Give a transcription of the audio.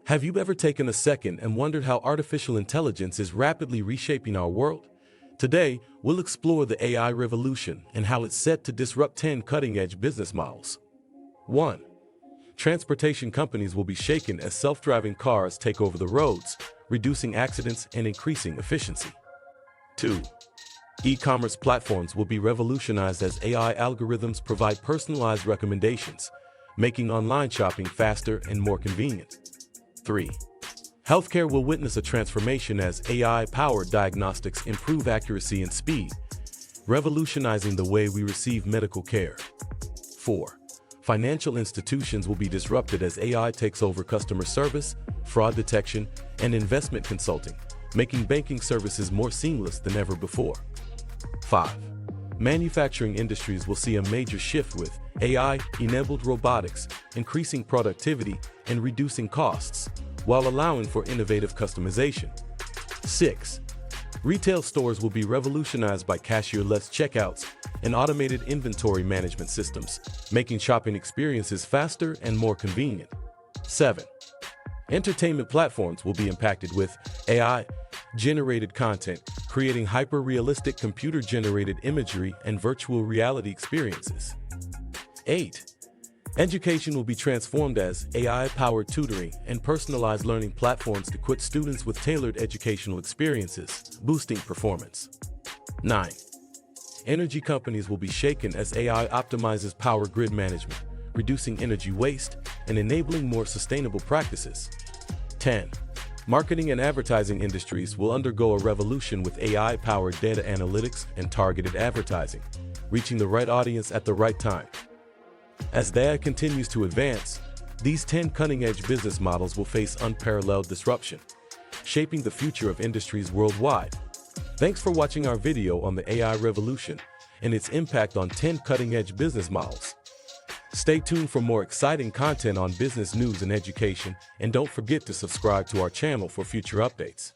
Have you ever taken a second and wondered how artificial intelligence is rapidly reshaping our world? Today, we'll explore the AI revolution and how it's set to disrupt 10 cutting-edge business models. 1. Transportation companies will be shaken as self-driving cars take over the roads, reducing accidents and increasing efficiency. 2. E-commerce platforms will be revolutionized as AI algorithms provide personalized recommendations, making online shopping faster and more convenient. 3. Healthcare will witness a transformation as AI-powered diagnostics improve accuracy and speed, revolutionizing the way we receive medical care. 4. Financial institutions will be disrupted as AI takes over customer service, fraud detection, and investment consulting, making banking services more seamless than ever before. 5. Manufacturing industries will see a major shift with AI-enabled robotics, increasing productivity and reducing costs, while allowing for innovative customization. 6. Retail stores will be revolutionized by cashier-less checkouts and automated inventory management systems, making shopping experiences faster and more convenient. 7. Entertainment platforms will be impacted with AI-generated content, creating hyper-realistic computer-generated imagery and virtual reality experiences. 8. Education will be transformed as AI-powered tutoring and personalized learning platforms equip students with tailored educational experiences, boosting performance. 9. Energy companies will be shaken as AI optimizes power grid management, reducing energy waste and enabling more sustainable practices. 10. Marketing and advertising industries will undergo a revolution with AI-powered data analytics and targeted advertising, reaching the right audience at the right time. As the AI continues to advance, these 10 cutting-edge business models will face unparalleled disruption, shaping the future of industries worldwide. Thanks for watching our video on the AI revolution and its impact on 10 cutting-edge business models. Stay tuned for more exciting content on business news and education, and don't forget to subscribe to our channel for future updates.